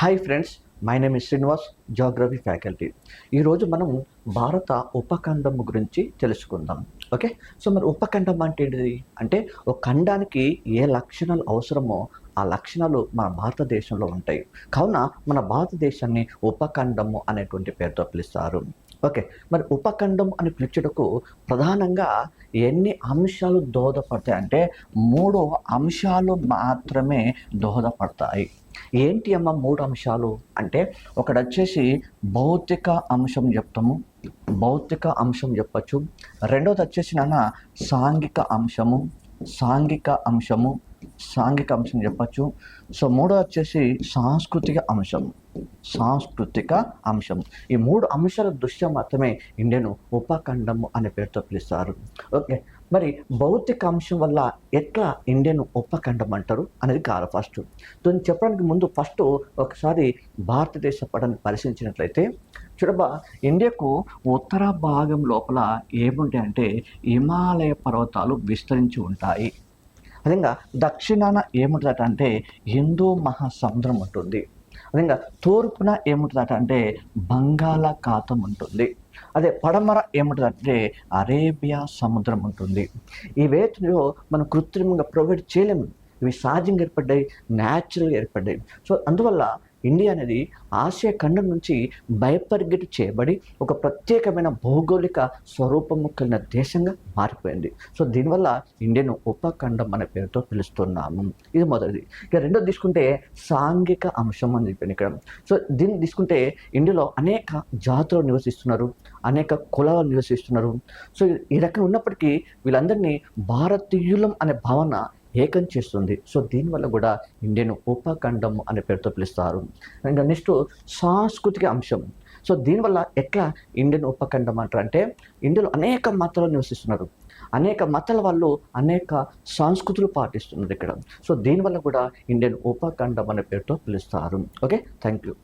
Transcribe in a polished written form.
Hi friends, my name is Srinivas, geography faculty. ఈరోజు మనం భారత ఉపఖండం గురించి తెలుసుకుందాం. ఓకే, సో మరి ఉపఖండం అంటే ఏంటిది అంటే ఒక ఖండానికి ఏ లక్షణాలు అవసరమో ఆ లక్షణాలు మన భారతదేశంలో ఉంటాయి. కావున మన భారతదేశాన్ని ఉపఖండము అనేటువంటి పేరుతో పిలుస్తారు. ఓకే, మరి ఉపఖండం అని పిలిచుటకు ప్రధానంగా ఎన్ని అంశాలు దోహదపడతాయి అంటే 3 అంశాలు మాత్రమే దోహదపడతాయి. ఏంటి అమ్మ 3 అంశాలు అంటే ఒకటొచ్చేసి భౌతిక అంశం చెప్తాము, భౌతిక అంశం చెప్పచ్చు. రెండవది వచ్చేసి సాంఘిక అంశము, సాంఘిక అంశము, సాంఘిక అంశం చెప్పచ్చు. సో మూడో వచ్చేసి సాంస్కృతిక అంశం, సాంస్కృతిక అంశం. ఈ 3 అంశాల దృష్ట్యా మాత్రమే ఇండియన్ ఉపఖండము అనే పేరుతో పిలుస్తారు. ఓకే, మరి భౌతిక అంశం వల్ల ఎట్లా ఇండియన్ ఉపఖండం అంటారు అనేది కాదు. దీన్ని చెప్పడానికి ముందు ఒకసారి భారతదేశ పటాన్ని పరిశీలించినట్లయితే చూడబా, ఇండియాకు ఉత్తర భాగం లోపల ఏముంటాయంటే హిమాలయ పర్వతాలు విస్తరించి ఉంటాయి. అదేవిధంగా దక్షిణాన ఏముంటుందట అంటే హిందూ మహాసముద్రం ఉంటుంది. అదేవిధంగా తూర్పున ఏముంటుందట అంటే బంగాళాఖాతం ఉంటుంది. అదే పడమర ఏముంటుందంటే అరేబియా సముద్రం ఉంటుంది. ఈ వేటిలో మనం కృత్రిమంగా ప్రొవైడ్ చేయలేము, ఇవి సహజంగా ఏర్పడ్డాయి, న్యాచురల్గా ఏర్పడ్డాయి. సో అందువల్ల ఇండియా అనేది ఆసియా ఖండం నుంచి బైపర్గెట్ చేయబడి ఒక ప్రత్యేకమైన భౌగోళిక స్వరూపము కలిగిన దేశంగా మారిపోయింది. సో దీనివల్ల ఇండియన్ ఉపఖండం అనే పేరుతో పిలుస్తున్నాము. ఇది మొదటిది. ఇక రెండోది తీసుకుంటే సాంఘిక అంశం అని చెప్పాను ఇక్కడ. సో దీన్ని తీసుకుంటే ఇండియాలో అనేక జాతులు నివసిస్తున్నారు, అనేక కులాలు నివసిస్తున్నారు. సో ఈ రకంగా ఉన్నప్పటికీ వీళ్ళందరినీ భారతీయులం అనే భావన ఏకం చేస్తుంది. సో దీనివల్ల కూడా ఇండియన్ ఉపఖండం అనే పేరుతో పిలుస్తారు. ఇంకా నెక్స్ట్ సాంస్కృతిక అంశం. సో దీనివల్ల ఎట్లా ఇండియన్ ఉపఖండం అంటారు అంటే ఇండియాలో అనేక మతాలు నివసిస్తున్నారు, అనేక మతాల వాళ్ళు అనేక సంస్కృతులు పాటిస్తున్నారు ఇక్కడ. సో దీనివల్ల కూడా ఇండియన్ ఉపఖండం అనే పేరుతో పిలుస్తారు. Okay, thank you.